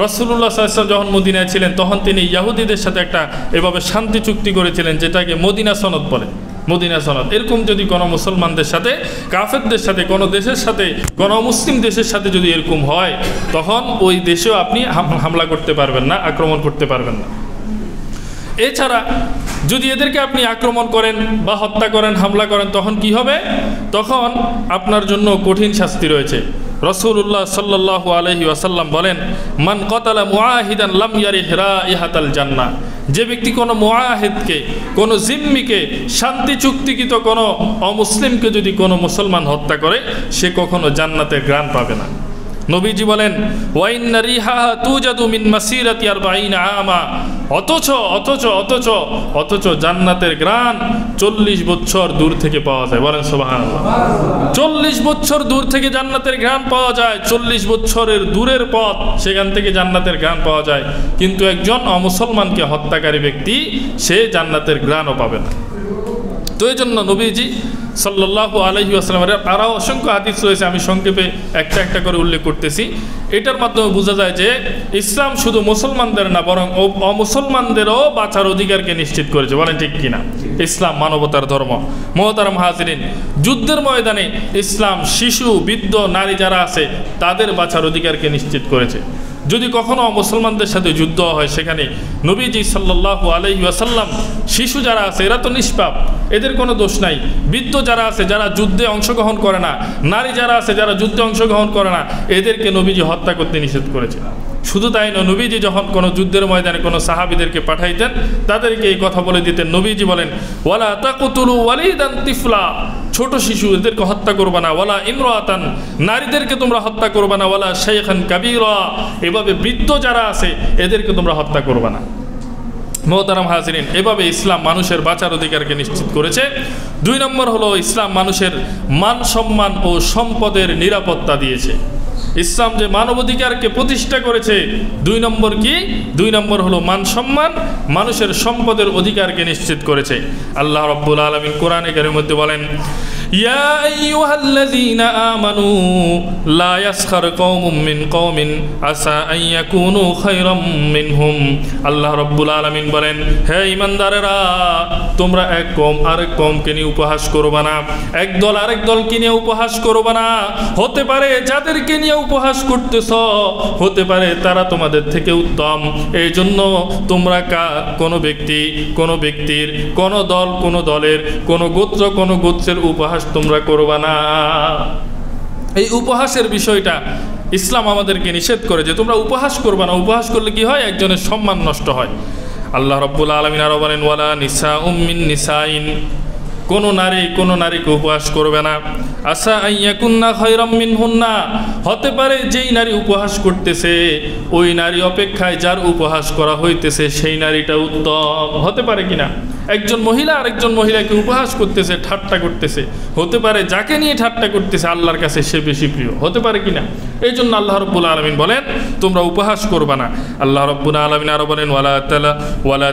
রাসূলুল্লাহ সাল্লাল্লাহু আলাইহি ওয়াসাল্লাম যখন মদিনায় ছিলেন, তখন তিনি ইহুদিদের সাথে একটা এভাবে শান্তি চুক্তি করেছিলেন, যেটাকে মদিনা সনদ বলে। মদিনা সনদ। এরকম যদি কোনো মুসলমানদের সাথে, কাফেরদের সাথে, কোনো দেশের সাথে, কোনো মুসলিম দেশের সাথে যদি এরকম হয়, তখন ওই দেশেও আপনি হামলা করতে পারবেন না, আক্রমণ করতে পারবেন না। এছাড়া যদি এদেরকে আপনি আক্রমণ করেন বা হত্যা করেন, হামলা করেন, তখন কি হবে? তখন আপনার জন্য কঠিন শাস্তি রয়েছে। রাসূলুল্লাহ সাল্লাল্লাহু আলাইহি ওয়াসাল্লাম বলেন, মান কাতালা মুআহিদান লাম ইয়ারিহ রাইহাতাল জান্নাহ, যে ব্যক্তি কোনো মুআহিদকে, কোনো জিম্মিকে, শান্তি চুক্তিকৃত কোনো অমুসলিমকে যদি কোনো মুসলমান হত্যা করে, সে কখনো জান্নাতের ঘ্রাণ পাবে না। নবীজি বলেন ওয়াইন্না রিহাহা তুজাদু মিন মাসিরাতি 40 আমা, অথচ জান্নাতের ঘ্রাণ 40 বছর দূর থেকে পাওয়া যায়। বলেন সুবহানাল্লাহ। 40 বছর দূর থেকে জান্নাতের ঘ্রাণ পাওয়া যায়। 40 বছরের দূরের পথ, সেখান থেকে জান্নাতের ঘ্রাণ পাওয়া যায়। কিন্তু একজন অমুসলমানকে হত্যাকারী ব্যক্তি সে জান্নাতের ঘ্রাণও পাবে না। তো এই জন্য নবীজি সাল্লাল্লাহু আলাইহি ওয়াসাল্লামের আরও অসংখ্য হাদিস রয়েছে, আমি সংক্ষেপে একটা একটা করে উল্লেখ করতেছি। এটার মাধ্যমে বোঝা যায় যে ইসলাম শুধু মুসলমানদের না, বরং অমুসলমানদেরও বাঁচার অধিকারকে নিশ্চিত করেছে। বলেন ঠিক কিনা? ইসলাম মানবতার ধর্ম। মুহতারাম হাজিরিন, যুদ্ধের ময়দানে ইসলাম শিশু, বৃদ্ধ, নারী যারা আছে তাদের বাঁচার অধিকারকে নিশ্চিত করেছে। যদি কখনো মুসলমানদের সাথে যুদ্ধ হয়, সেখানে নবীজি সাল্লাল্লাহু আলাইহি ওয়াসাল্লাম শিশু যারা আছে এরা তো নিষ্পাপ, এদের কোনো দোষ নাই। বৃদ্ধ যারা আছে, যারা যুদ্ধে অংশগ্রহণ করে না, নারী যারা আছে যারা যুদ্ধে অংশগ্রহণ করে না, এদেরকে নবীজি হত্যা করতে নিষেধ করেছে। শুধু তাই নয়, নবীজি যখন কোনো যুদ্ধের ময়দানে কোনো সাহাবীদেরকে পাঠাইতেন, তাদেরকে এই কথা বলে দিতেন। নবীজি বলেন ওয়ালা তাকতুলু ওয়ালিদান তিফলা, ছোট শিশু এদেরকে হত্যা করবে না। ওয়ালা ইমরাতান, নারীদেরকে তোমরা হত্যা করবে না। ওয়ালা শাইখান কাবীরা, এভাবে বৃদ্ধ যারা আছে এদেরকে তোমরা হত্যা করবে না। মুহতারাম হাজিরিন, এভাবে ইসলাম মানুষের বাঁচার অধিকারকে নিশ্চিত করেছে। 2 নম্বর হলো ইসলাম মানুষের মান সম্মান ও সম্পদের নিরাপত্তা দিয়েছে। ইসলাম যে মানবাধিকারকে প্রতিষ্ঠা করেছে, 2 নম্বর কি? 2 নম্বর হলো মান সম্মান, মানুষের সম্পদের অধিকারকে নিশ্চিত করেছে। আল্লাহ রাব্বুল আলামিন কোরআনে কারীমের মধ্যে বলেন ইয়া আইয়ুহাল্লাযীনা আমানু লা ইয়াসখার কওমুম মিন কওমিন আসা আন ইয়াকুনু খায়রাম মিনহুম। আল্লাহ রাব্বুল আলামিন বলেন হে ঈমানদারেরা, তোমরা এক কওম আরেক কওমকে নিয়ে উপহাস করবে না, এক দল আরেক দলকে নিয়ে উপহাস করবে না। হতে পারে যাদেরকে নিয়ে উপহাস করতেছ, হতে পারে তারা তোমাদের থেকে উত্তম। এই জন্য তোমরা কোনো ব্যক্তি, কোনো ব্যক্তির, কোনো দল, কোনো দলের, কোনো গোত্র, কোনো গোত্রের উপহাস তোমরা করবা না। এই উপহাসের বিষয়টা ইসলাম আমাদেরকে নিষেধ করে যে তোমরা উপহাস করবা না। উপহাস করলে কি হয়? একজনের সম্মান নষ্ট হয়। আল্লাহ রাব্বুল আলামিন আরো বলেন ওয়ালা নিসাউম মিন নিসাইন, কোনো নারীকে উপহাস করবে না। আসা আইয়াকুন্না খায়রাম মিনহুন্না, হতে পারে যেই নারী উপহাস করতেছে ওই নারী অপেক্ষায় যার উপহাস করা হইতেছে সেই নারীটা উত্তম। হতে পারে কিনা? একজন মহিলা আরেকজন মহিলাকে উপহাস করতেছে, ঠাট্টা করতেছে, হতে পারে যাকে নিয়ে ঠাট্টা করতেছে আল্লাহর কাছে সে বেশি প্রিয়। হতে পারে কিনা? এই জন্য আল্লাহ রাব্বুল আলামিন বলেন তোমরা উপহাস করবা না। আল্লাহ রাব্বুল আলামিন আরো বলেন ওয়ালা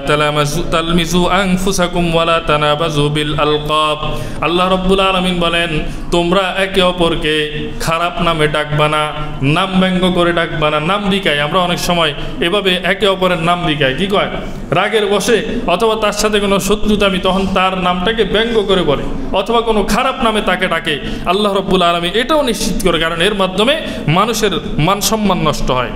তালমিজু আনফুসাকুম ওয়ালা তানাবাজু বিল আলকাব। আল্লাহ রাব্বুল আলামিন বলেন তোমরা একে অপরকে খারাপ নামে ডাকবা না, নাম ব্যঙ্গ করে ডাকবা না। নাম বিকায়, আমরা অনেক সময় এভাবে একে অপরের নাম বিকায়, কি কয়? রাগের বশে অথবা তার সাথে কোনো শত্রুতামি, তখন তার নামটাকে ব্যঙ্গ করে বলে অথবা কোনো খারাপ নামে তাকে ডাকে। আল্লাহ রাব্বুল আলামিন এটাও নিশ্চিত করে, কারণ এর মাধ্যমে মানুষের মান সম্মান নষ্ট হয়।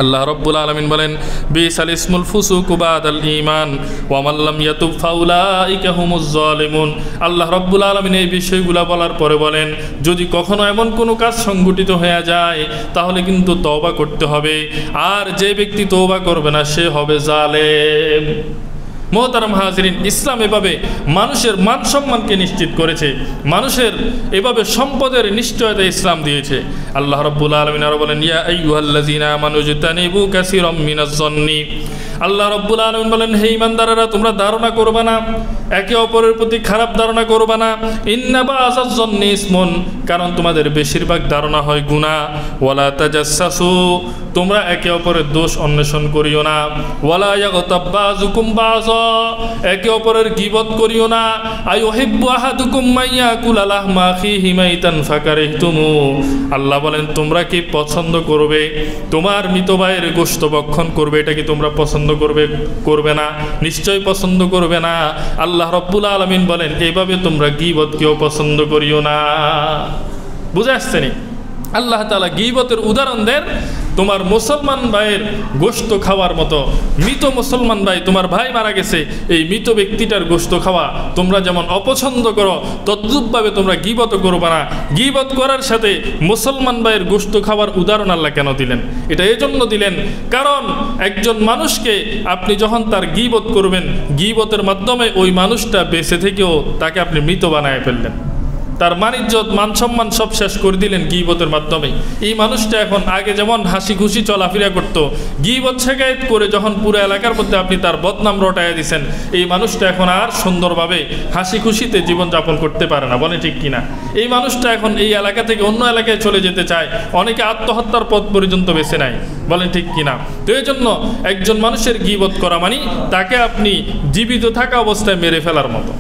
আল্লাহ রাব্বুল আলামিন বলেন বিসাল ইসমুল ফুসুকু বাদাল ঈমান ওয়া মান লাম ইয়াতুব ফাউলাইকা হুমুজ জালিমুন। আল্লাহ রাব্বুল আলামিন এই বিষয়গুলো বলার পরে বলেন যদি কখনো এমন কোনো কাজ সংঘটিত হয়ে যায় তাহলে কিন্তু তওবা করতে হবে, আর যে ব্যক্তি তওবা করবে না সে হবে জালেম। মুহতারাম হাজিরিন, ইসলাম এভাবে মানুষের মান সম্মানকে নিশ্চিত করেছে, মানুষের এভাবে সম্পদের নিশ্চয়তা ইসলাম দিয়েছে। আল্লাহ রাব্বুল আলামিন আরো বলেন ইয়া আইয়ুহাল্লাযীনা আমানু ইজতানিবু কাসীরাম মিনাজ জন্নি। আল্লাহ রাব্বুল আলামিন বলেন হে ঈমানদারেরা, তোমরা ধারণা করবে না, একে অপরের প্রতি খারাপ ধারণা করবে না। ইন্না বাযাজ জন্নি ইসমুন, কারণ তোমাদের বেশিরভাগ ধারণা হয় গুনাহ। ওয়ালা তাজাসসু, তোমরা একে অপরের দোষ অন্বেষণ করিও না। ওয়ালা ইয়াগতাব বাযুকুম বাযা, একে অপরের গীবত করিও না। আইয়ুহিব্বু আহাদুকুম মাইয়াকুলা লাহমা আখিহি মাইতান ফাকারিহতুমু। আল্লাহ বলেন তোমরা কি পছন্দ করবে তোমার মৃত ভাইয়ের গোশত ভক্ষণ করবে? এটা কি তোমরা পছন্দ করবে না? নিশ্চয় পছন্দ করবে না। আল্লাহ রাব্বুল আলামিন বলেন এইভাবে তোমরা গীবত কেউ পছন্দ করিও না। বুঝে আসছে নি? আল্লাহ তাআলা গীবতের উদাহরণ দেন তোমার মুসলমান ভাইয়ের গোশত খাওয়ার মতো। মৃত মুসলমান ভাই, তোমার ভাই মারা গেছে, এই মৃত ব্যক্তিটার গোশত খাওয়া তোমরা যেমন অপছন্দ করো তদ্রূপভাবে তোমরা গীবত করবে না। গীবত করার সাথে মুসলমান ভাইয়ের গোশত খাওয়ার উদাহরণ আল্লাহ কেন দিলেন? এটা এই জন্য দিলেন কারণ একজন মানুষকে আপনি যখন তার গীবত করবেন, গীবতের মাধ্যমে ওই মানুষটা বেঁচে থেকেও তাকে আপনি মৃত বানায় ফেললেন। তার মান-ইজ্জত মান-সম্মান সব শেষ করে দিলেন গীবতের মাধ্যমে। এই মানুষটা এখন আগে যেমন হাসি খুশি চলাফেরা করতো, গীবত শেখায়ত করে যখন পুরো এলাকার মধ্যে আপনি তার বদনাম রটাইয়া দিয়েছেন, এই মানুষটা এখন আর সুন্দরভাবে হাসি খুশিতে জীবনযাপন করতে পারে না। বলে ঠিক কিনা? এই মানুষটা এখন এই এলাকা থেকে অন্য এলাকায় চলে যেতে চায়, অনেকে আত্মহত্যার পথ পর্যন্ত বেছে নেয়। বলেন ঠিক কিনা? তো এই জন্য একজন মানুষের গীবত করা মানে তাকে আপনি জীবিত থাকা অবস্থায় মেরে ফেলার মতো,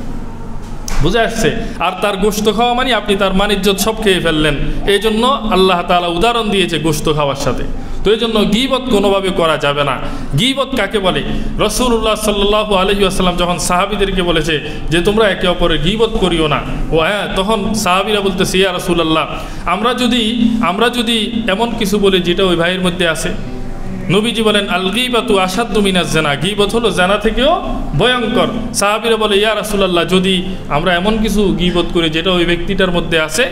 বুঝে আসছে? আর তার গোশত খাওয়া মানে আপনি তার মান-ইজ্জত সব খেয়ে ফেললেন। এই জন্য আল্লাহ তাআলা উদাহরণ দিয়েছে গোশত খাওয়ার সাথে। তো এই জন্য গীবত কোনোভাবে করা যাবে না। গীবত কাকে বলে? রাসূলুল্লাহ সাল্লাল্লাহু আলাইহি ওয়াসাল্লাম যখন সাহাবীদেরকে বলেছে যে তোমরা একে অপরের গীবত করিও না, ও হ্যাঁ, তখন সাহাবীরা বলতেছে ইয়া রাসূলুল্লাহ, আমরা যদি এমন কিছু বলি যেটা ওই ভাইয়ের মধ্যে আছে। নবীজি বলেন আল গীবাতু আশাদ্দু মিনাজ জিনা, গীবত হলো জানা থেকেও ভয়ঙ্কর। সাহাবীরা বলে ইয়া রাসূলুল্লাহ, যদি আমরা এমন কিছু গীবত করি যেটা ওই ব্যক্তিটার মধ্যে আছে,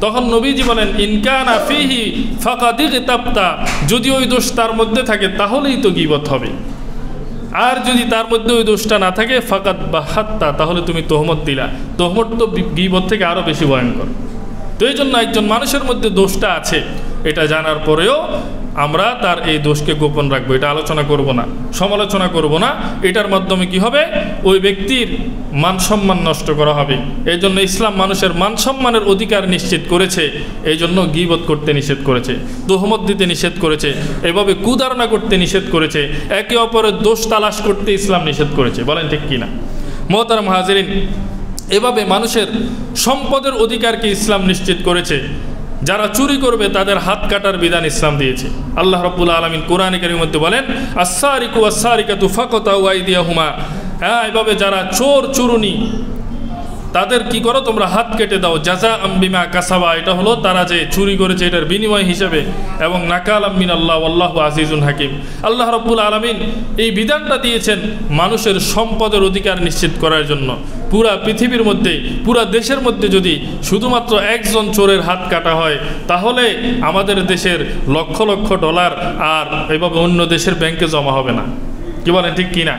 তখন নবীজি বলেন ইন কানা ফিহি ফাকাদ ইগতাবতা, যদি ওই দোষ তার মধ্যে থাকে তাহলেই তো গীবত হবে, আর যদি তার মধ্যে ওই দোষটা না থাকে ফাকাদ বাহাত্তা, তাহলে তুমি তহমত দিলা। তহমত তো গীবত থেকে আরও বেশি ভয়ঙ্কর। তো এই জন্য একজন মানুষের মধ্যে দোষটা আছে এটা জানার পরেও আমরা তার এই দোষকে গোপন রাখবো, এটা আলোচনা করব না, সমালোচনা করব না। এটার মাধ্যমে কি হবে? ওই ব্যক্তির মান সম্মান নষ্ট করা হবে। এই জন্য ইসলাম মানুষের মান সম্মানের অধিকার নিশ্চিত করেছে। এই জন্য গীবত করতে নিষেধ করেছে, তোহমত দিতে নিষেধ করেছে, এভাবে কুধারণা করতে নিষেধ করেছে, একে অপরের দোষ তালাশ করতে ইসলাম নিষেধ করেছে। বলেন ঠিক কিনা? মুহতারাম হাজিরিন, এভাবে মানুষের সম্পদের অধিকারকে ইসলাম নিশ্চিত করেছে। যারা চুরি করবে তাদের হাত কাটার বিধান ইসলাম দিয়েছে। আল্লাহ রাব্বুল আলামিন কোরআনে কারীমের মধ্যে বলেন আস-সারিকু ওয়াস-সারিকাতু ফাকাতাউ আইদিয়াহুমা, হ্যাঁ, এভাবে যারা চোর চুরুনি তাদের কি করো, তোমরা হাত কেটে দাও। জাযাআম বিমা কাসাবা, এটা হলো তারা যে চুরি করেছে এটার বিনিময় হিসেবে, এবং নাকালাম মিনাল্লাহ ওয়াল্লাহু আজিজুন হাকিম। আল্লাহ রাব্বুল আলামিন এই বিধানটা দিয়েছেন মানুষের সম্পদের অধিকার নিশ্চিত করার জন্য। পুরা পৃথিবীর মধ্যে, পুরা দেশের মধ্যে যদি শুধুমাত্র একজন চোরের হাত কাটা হয়, তাহলে আমাদের দেশের লক্ষ লক্ষ ডলার আর এভাবে অন্য দেশের ব্যাংকে জমা হবে না। কি বলেন ঠিক কিনা?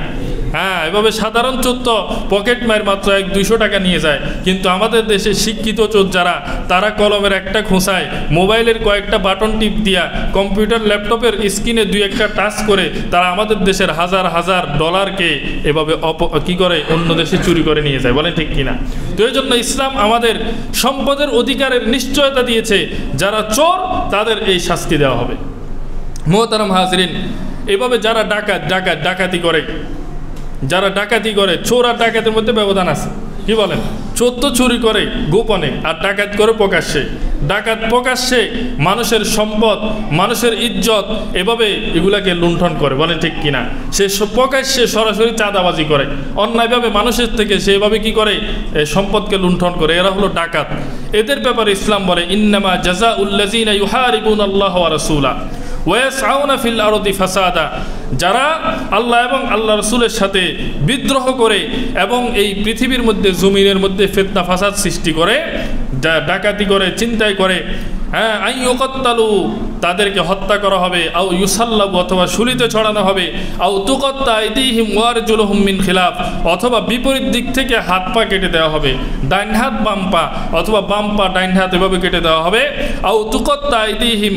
হ্যাঁ, এভাবে সাধারণ চোর তো পকেট মার মাত্র 100-200 টাকা নিয়ে যায়, কিন্তু আমাদের দেশে শিক্ষিত চোর যারা, তারা কলমের একটা খোঁচায়, মোবাইলের কয়েকটা বাটন টিপ দিয়া, কম্পিউটার ল্যাপটপের স্ক্রিনে 2-1টা টাচ করে তারা আমাদের দেশের হাজার হাজার ডলারকে এভাবে কি করে অন্য দেশে চুরি করে নিয়ে যায়। বলেন ঠিক কিনা? তো এই জন্য ইসলাম আমাদের সম্পদের অধিকারের নিশ্চয়তা দিয়েছে। যারা চোর তাদের এই শাস্তি দেওয়া হবে। মুহতারাম হাজরিন, এভাবে যারা ডাকাতি করে, চোর আর ডাকাতের মধ্যে ব্যবধান আছে। কি বলেন? চোর তো চুরি করে গোপনে, আর ডাকাত করে প্রকাশ্যে। ডাকাত প্রকাশ্যে মানুষের সম্পদ, মানুষের ইজ্জত, এভাবে এগুলাকে লুণ্ঠন করে। বলেন ঠিক কিনা? সে প্রকাশ্যে সরাসরি চাঁদাবাজি করে, অন্যায়ভাবে মানুষের থেকে সেভাবে কি করে, সম্পদকে লুণ্ঠন করে। এরা হলো ডাকাত। এদের ব্যাপারে ইসলাম বলে ইন্নামা জাযাউল্লাযীনা ইউহারিবুনাল্লাহা ওয়া রাসূলাহু ওয়ায়াসআউনা ফিল আরদি ফাসাদা, যারা আল্লাহ এবং আল্লাহ রাসূলের সাথে বিদ্রোহ করে এবং এই পৃথিবীর মধ্যে জমিনের মধ্যে ফিতনা ফাসাদ সৃষ্টি করে, ডাকাতি করে, চিন্তাই করে, হ্যাঁ, আইয়ুকাত্তালু, তাদেরকে হত্যা করা হবে, আও ইউসাল্লাবু, অথবা শুলিতে ছড়ানো হবে, আও তুকাত্তা আইদিহিম ওয়া আরজুলুহুম মিন খিলাফ, অথবা বিপরীত দিক থেকে হাত পা কেটে দেওয়া হবে, ডাইন হাত বাম পা, অথবা বাম পা ডাইন হাত, এভাবে কেটে দেওয়া হবে। আও তুকাত্তা আইদিহিম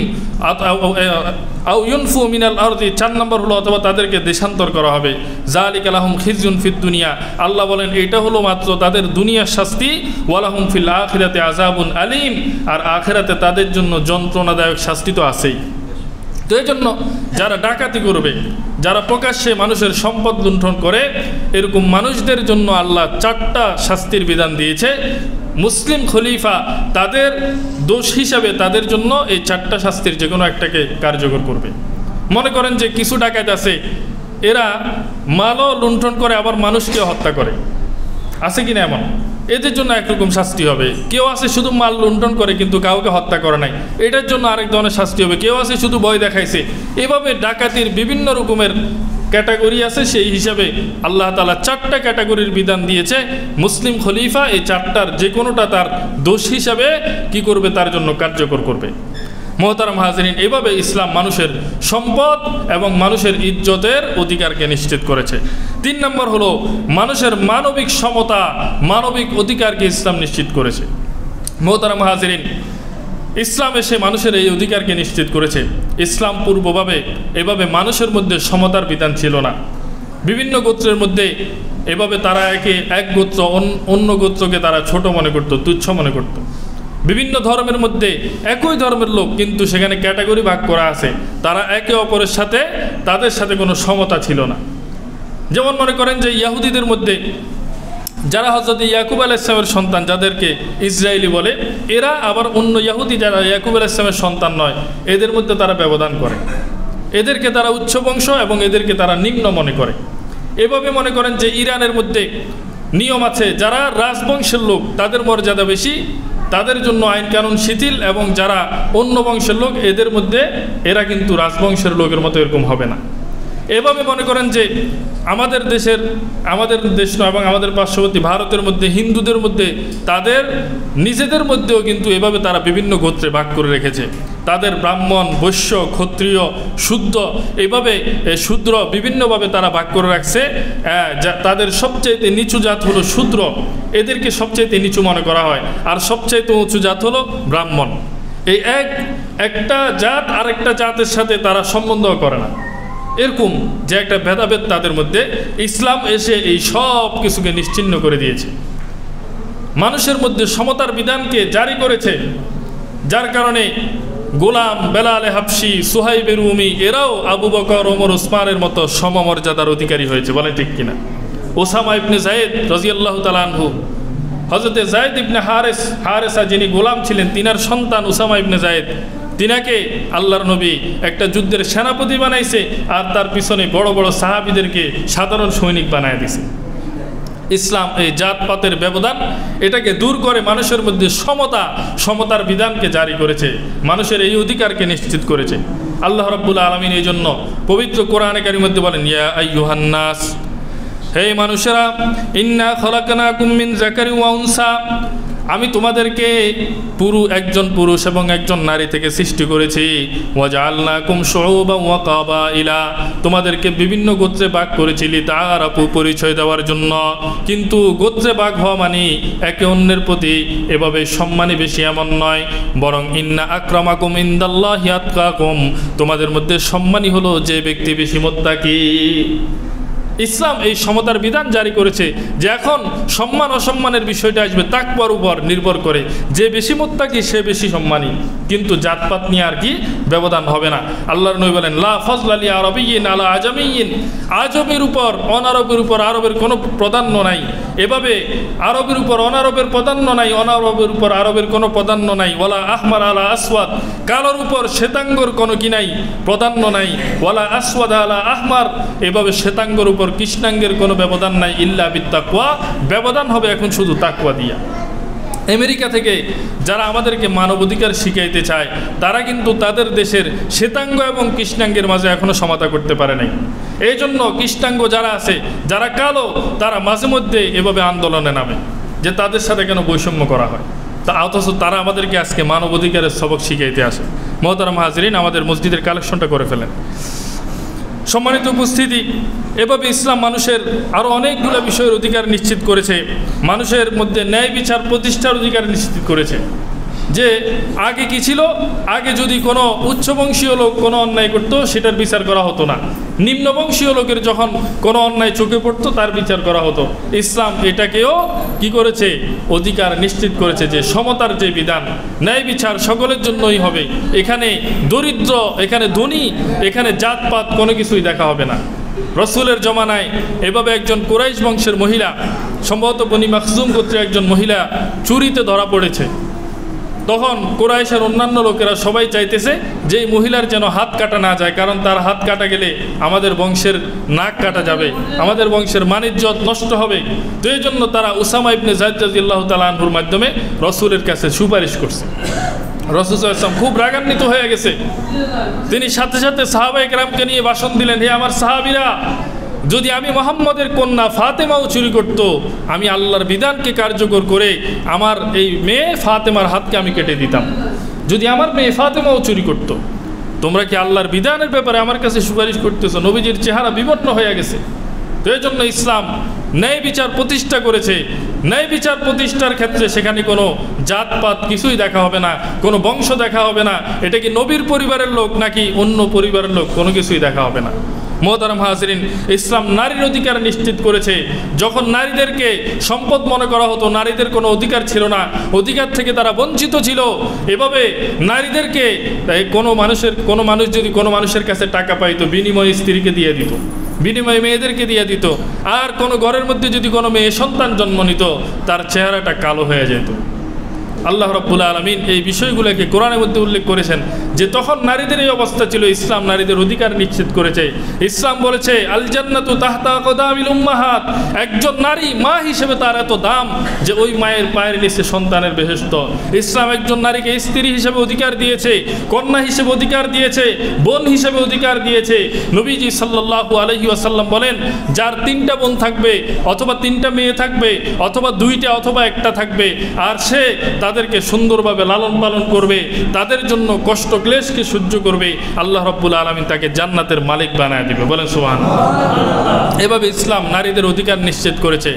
আও ইউনফু মিনাল আরদি, 4 নম্বর হলো অথবা তাদেরকে দেশান্তর করা হবে। যালিকা লাহুম খিজুন ফিদ দুনিয়া, আল্লাহ বলেন এটা হলো মাত্র তাদের দুনিয়ার শাস্তি। ওয়ালাহুম ফিল আখিরাতি আযাবুন আলীম, আর আখিরাতে তাদের জন্য যন্ত্রণাদায়ক শাস্তি তো আছেই। তো এই জন্য যারা ডাকাতি করবে, যারা প্রকাশ্যে মানুষের সম্পদ লুণ্ঠন করে, এরকম মানুষদের জন্য আল্লাহ 4টা শাস্তির বিধান দিয়েছে। মুসলিম খলিফা তাদের দোষ হিসাবে তাদের জন্য এই 4টা শাস্তির যে কোনো একটাকে কার্যকর করবে। মনে করেন যে কিছু ডাকাত আছে, এরা মালও লুণ্ঠন করে আবার মানুষকে হত্যা করে, আছে কিনা এমন? এদের জন্য একরকম শাস্তি হবে। কেউ আছে শুধু মাল লুণ্ঠন করে কিন্তু কাউকে হত্যা করে নাই, এটার জন্য আরেক ধরনের শাস্তি হবে। কেউ আছে শুধু ভয় দেখাইছে। এভাবে ডাকাতির বিভিন্ন রকমের ক্যাটাগরি আছে, সেই হিসাবে আল্লাহ তাআলা 4টা ক্যাটাগরির বিধান দিয়েছে। মুসলিম খলিফা এই 4টার যে কোনোটা তার দোষ হিসাবে কি করবে, তার জন্য কার্যকর করবে। মুহতারাম হাজিরিন, এভাবে ইসলাম মানুষের সম্পদ এবং মানুষের ইজ্জতের অধিকারকে নিশ্চিত করেছে। 3 নম্বর হলো মানুষের মানবিক সমতা, মানবিক অধিকারকে ইসলাম নিশ্চিত করেছে। মোহতারাম হাজিরিন, ইসলাম এসে মানুষের এই অধিকারকে নিশ্চিত করেছে। ইসলাম পূর্বভাবে এভাবে মানুষের মধ্যে সমতার বিধান ছিল না। বিভিন্ন গোত্রের মধ্যে এভাবে তারা এক গোত্র অন্য গোত্রকে তারা ছোট মনে করত, তুচ্ছ মনে করত। বিভিন্ন ধর্মের মধ্যে একই ধর্মের লোক, কিন্তু সেখানে ক্যাটাগরি ভাগ করা আছে, তারা একে অপরের সাথে তাদের সাথে কোনো সমতা ছিল না। যেমন মনে করেন যে ইয়াহুদিদের মধ্যে যারা হযরত ইয়াকুব আলাইহিস সালামের সন্তান, যাদেরকে ইসরায়েলি বলে, এরা আবার অন্য ইয়াহুদি যারা ইয়াকুব আলাইহিস সালামের সন্তান নয়, এদের মধ্যে তারা ব্যবধান করে। এদেরকে তারা উচ্চ বংশ এবং এদেরকে তারা নিম্ন মনে করে। এভাবে মনে করেন যে ইরানের মধ্যে নিয়ম আছে, যারা রাজবংশের লোক তাদের মর্যাদা বেশি, তাদের জন্য আইন কানুন শিথিল, এবং যারা অন্য বংশের লোক এদের মধ্যে এরা কিন্তু রাজবংশের লোকের মতো এরকম হবে না। এভাবে মনে করেন যে আমাদের দেশ এবং আমাদের পার্শ্ববর্তী ভারতের মধ্যে হিন্দুদের মধ্যে তাদের নিজেদের মধ্যেও কিন্তু এভাবে তারা বিভিন্ন গোত্রে ভাগ করে রেখেছে। তাদের ব্রাহ্মণ, বৈশ্য, ক্ষত্রিয়, শুদ্ধ, এইভাবে শূদ্র বিভিন্নভাবে তারা ভাগ করে রাখছে। তাদের সবচাইতে নিচু জাত হলো শূদ্র, এদেরকে সবচাইতে নিচু মনে করা হয়, আর সবচাইতে উঁচু জাত হলো ব্রাহ্মণ। এই একটা জাত আরেকটা জাতের সাথে তারা সম্বন্ধ করে না, এরকম যে একটা ভেদাভেদ তাদের মধ্যে। ইসলাম এসে এই সব কিছুকে নিশ্চিহ্ন করে দিয়েছে, মানুষের মধ্যে সমতার বিধানকে জারি করেছে, যার কারণে গোলাম, বেলাল হাবশি, সুহাইব রুমি এরাও আবু বকর, ওমর, উসমানের মতো সমমর্যাদার অধিকারী হয়েছে। বলে ঠিক কিনা? ওসামা ইবনে যায়েদ রাদিয়াল্লাহু তাআলা আনহু, হযরতে যায়েদ ইবনে হারেসা যিনি গোলাম ছিলেন, তিনার সন্তান ওসামা ইবনে যায়েদ, তিনাকে আল্লাহর নবী একটা যুদ্ধের সেনাপতি বানাইছে, আর তার পিছনে বড় বড় সাহাবীদেরকে সাধারণ সৈনিক বানায় দিছে। ইসলাম এই জাতপাতের ব্যবধান এটাকে দূর করে মানুষের মধ্যে সমতার বিধানকে জারি করেছে, মানুষের এই অধিকারকে নিশ্চিত করেছে। আল্লাহ রাব্বুল আলামিন এই জন্য পবিত্র কোরআনে কারীমের মধ্যে বলেন, ইয়া আইয়ুহান নাস, হে মানুষেরা, ইন্না খলাকনাকুম মিন যাকারি ওয়া উনসা, আমি তোমাদেরকে একজন পুরুষ এবং একজন নারী থেকে সৃষ্টি করেছি। ওয়াজআলনাকুম শুউবান ওয়া কাবাইলা, তোমাদেরকে বিভিন্ন গোত্রে ভাগ করেছি লিতাআরাফু, পরিচয় দেওয়ার জন্য। কিন্তু গোত্রে ভাগ হওয়া মানে একে অন্যের প্রতি এভাবে সম্মানী বেশি এমন নয়, বরং ইন্না আকরামাকুম ইনদাল্লাহি আতকাকুম, তোমাদের মধ্যে সম্মানী হলো যে ব্যক্তি বেশি মুত্তাকি। ইসলাম এই সমতার বিধান জারি করেছে যে এখন সম্মান অসম্মানের বিষয়টা আসবে তাকওয়ার উপর নির্ভর করে, যে বেশি মুত্তাকি সে বেশি সম্মানী, কিন্তু জাতপাত নিয়ে আর কি ব্যবধান হবে না। আল্লাহর নবী বলেন, লা ফাজলা লি আরাবিয়্যিন আলা আজামিয়্যিন, আজমের উপর অনারবের উপর আরবের কোনো প্রাধান্য নাই। এভাবে আরবের উপর অনারবের প্রাধান্য নাই, অনারবের উপর আরবের কোনো প্রাধান্য নাই। ওয়ালা আহমার আলা আসওয়াদ, কালোর উপর শ্বেতাঙ্গর কোনো কি নাই, প্রাধান্য নাই। ওয়ালা আসওয়াদ আলা আহমার, এভাবে শ্বেতাঙ্গর উপর কৃষ্ণাঙ্গের কোনো ব্যবধান নাই। ইল্লা বিত্তাকওয়া, ব্যবধান হবে এখন শুধু তাকওয়া দিয়া। আমেরিকা থেকে যারা আমাদেরকে মানবাধিকার শিখাইতে চায়, তারা কিন্তু তাদের দেশের শ্বেতাঙ্গ এবং কৃষ্ণাঙ্গের মাঝে এখনও সমতা করতে পারে নাই। এই জন্য কৃষ্ণাঙ্গ যারা আছে, যারা কালো, তারা মাঝে মধ্যে এভাবে আন্দোলনে নামে যে তাদের সাথে কেন বৈষম্য করা হয়, অথচ তারা আমাদেরকে আজকে মানবাধিকারের সবক শিখাইতে আসে। মোহতারাম হাজরিন, আমাদের মসজিদের কালেকশনটা করে ফেলেন। সম্মানিত উপস্থিতি, এভাবে ইসলাম মানুষের আরও অনেকগুলো বিষয়ের অধিকার নিশ্চিত করেছে, মানুষের মধ্যে ন্যায় বিচার প্রতিষ্ঠার অধিকার নিশ্চিত করেছে। যে আগে কি ছিল, আগে যদি কোনো উচ্চবংশীয় লোক কোনো অন্যায় করতো সেটার বিচার করা হতো না, নিম্নবংশীয় লোকের যখন কোনো অন্যায় চোখে পড়তো তার বিচার করা হতো। ইসলাম এটাকেও কি করেছে, অধিকার নিশ্চিত করেছে যে সমতার যে বিধান, ন্যায় বিচার সকলের জন্যই হবে। এখানে দরিদ্র, এখানে ধনী, এখানে জাতপাত কোনো কিছুই দেখা হবে না। রসুলের জমানায় এভাবে একজন কুরাইশ বংশের মহিলা, সম্ভবত বনি মাখজুম গোত্রের একজন মহিলা চুরিতে ধরা পড়েছে। তখন কুরাইশের অন্যান্য লোকেরা সবাই চাইতেছে যে এই মহিলার যেন হাত কাটা না যায়, কারণ তার হাত কাটা গেলে আমাদের বংশের নাক কাটা যাবে, আমাদের বংশের মানিজ্যত নষ্ট হবে। তো এই জন্য তারা উসামা ইবনে যায়েদ রাদিয়াল্লাহু তাআলা আনহুর মাধ্যমে রসুলের কাছে সুপারিশ করছে। রাসূল সাল্লাল্লাহু আলাইহি ওয়াসাল্লাম খুব রাগান্বিত হয়ে গেছে। তিনি সাথে সাথে সাহাবায়ে কেরামকে নিয়ে ভাষণ দিলেন, হে আমার সাহাবীরা, যদি আমি মুহাম্মদের কন্যা ফাতেমাও চুরি করত, আমি আল্লাহর বিধানকে কার্যকর করে আমার এই মেয়ে ফাতেমার হাতকে আমি কেটে দিতাম। যদি আমার মেয়ে ফাতেমাও চুরি করত, তোমরা কি আল্লাহর বিধানের ব্যাপারে আমার কাছে সুপারিশ করতেছো? নবীজির চেহারা বিবর্ণ হয়ে গেছে। তো এই জন্য ইসলাম ন্যায় বিচার প্রতিষ্ঠা করেছে। ন্যায় বিচার প্রতিষ্ঠার ক্ষেত্রে সেখানে কোনো জাতপাত কিছুই দেখা হবে না, কোনো বংশ দেখা হবে না, এটা কি নবীর পরিবারের লোক নাকি অন্য পরিবারের লোক, কোনো কিছুই দেখা হবে না। মোহতারাম হাজরিন, ইসলাম নারীর অধিকার নিশ্চিত করেছে। যখন নারীদেরকে সম্পদ মনে করা হতো, নারীদের কোনো অধিকার ছিল না, অধিকার থেকে তারা বঞ্চিত ছিল, এভাবে নারীদেরকে কোনো মানুষ যদি কোনো মানুষের কাছে টাকা পাইতো, বিনিময়ে স্ত্রীকে দিয়ে দিত, বিনিময়ে মেয়েদেরকে দিয়ে দিত। আর কোনো ঘরের মধ্যে যদি কোনো মেয়ে সন্তান জন্ম নিত, তার চেহারাটা কালো হয়ে যেত। আল্লাহ রাব্বুল আলামিন এই বিষয়গুলোকে কোরআনের মধ্যে উল্লেখ করেছেন যে তখন নারীদের এই অবস্থা ছিল। ইসলাম নারীদের অধিকার নিশ্চিত করেছে। ইসলাম বলেছে আল জান্নাতু তাহতা আকদামিল উম্মাহাত, একজন নারী মা হিসেবে তার এত দাম যে ওই মায়ের পায়ের নিচে সন্তানের বেহেশত। ইসলাম একজন নারীকে স্ত্রী হিসেবে অধিকার দিয়েছে, কন্যা হিসেবে অধিকার দিয়েছে, বোন হিসেবে অধিকার দিয়েছে। নবীজি সাল্লাল্লাহু আলাইহি ওয়াসাল্লাম বলেন, যার 3টা বোন থাকবে অথবা 3টা মেয়ে থাকবে অথবা 2টা অথবা 1টা থাকবে, আর সে তাদেরকে সুন্দরভাবে লালন পালন করবে, তাদের জন্য কষ্ট ক্লেশকে সহ্য করবে, আল্লাহ রাব্বুল আলামিন তাকে জান্নাতের মালিক বানায় দিবে। বলেন সুবহানাল্লাহ। এভাবে ইসলাম নারীদের অধিকার নিশ্চিত করেছে।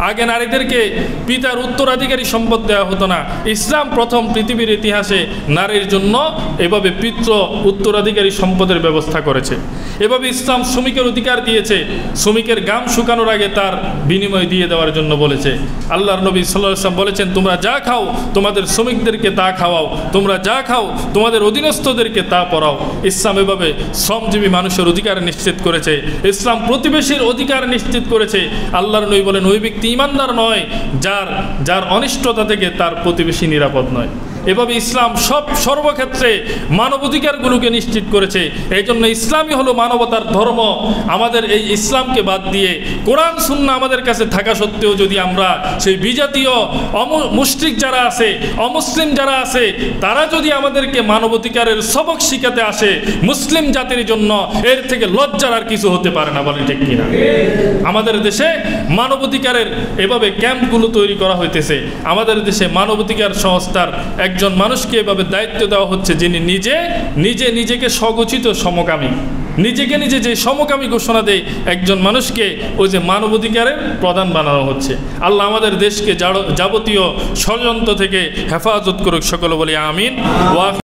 আগে নারীদেরকে পিতার উত্তরাধিকারী সম্পদ দেওয়া হতো না। ইসলাম প্রথম পৃথিবীর ইতিহাসে নারীর জন্য এভাবে পিতৃ উত্তরাধিকারী সম্পদের ব্যবস্থা করেছে। এভাবে ইসলাম শ্রমিকের অধিকার দিয়েছে। শ্রমিকের ঘাম শুকানোর আগে তার বিনিময় দিয়ে দেওয়ার জন্য বলেছে। আল্লাহর নবী সাল্লাল্লাহু আলাইহি ওয়াসাল্লাম বলেছেন, তোমরা যা খাও তোমাদের শ্রমিকদেরকে তা খাওয়াও, তোমরা যা খাও তোমাদের অধীনস্থদেরকে তা পড়াও। ইসলাম এভাবে শ্রমজীবী মানুষের অধিকার নিশ্চিত করেছে। ইসলাম প্রতিবেশীর অধিকার নিশ্চিত করেছে। আল্লাহর নবী বলেন, ওই ব্যক্তি ঈমানদার নয় যার অনিষ্টতা থেকে তার প্রতিবেশী নিরাপদ নয়। এভাবে ইসলাম সর্বক্ষেত্রে মানবাধিকারগুলোকে নিশ্চিত করেছে। এই জন্য ইসলামই হলো মানবতার ধর্ম। আমাদের এই ইসলামকে বাদ দিয়ে কোরআন সুন্নাহ আমাদের কাছে থাকা সত্ত্বেও যদি আমরা সেই বিজাতীয় মুশরিক যারা আছে, অমুসলিম যারা আছে, তারা যদি আমাদেরকে মানবাধিকারের সবক শিখাতে আসে, মুসলিম জাতির জন্য এর থেকে লজ্জার আর কিছু হতে পারে না। বলে ঠিক কিনা? আমাদের দেশে মানবাধিকারের এভাবে ক্যাম্পগুলো তৈরি করা হইতেছে। আমাদের দেশে মানবাধিকার সংস্থার একজন মানুষকে এভাবে দায়িত্ব দেওয়া হচ্ছে, যিনি নিজেকে স্বঘোষিত সমকামী, নিজেকে নিজে যে সমকামী ঘোষণা দেয় একজন মানুষকে ওই যে মানবাধিকারের প্রধান বানানো হচ্ছে। আল্লাহ আমাদের দেশকে যাবতীয় ষড়যন্ত্র থেকে হেফাজত করুক, সকলে বলি আমিন।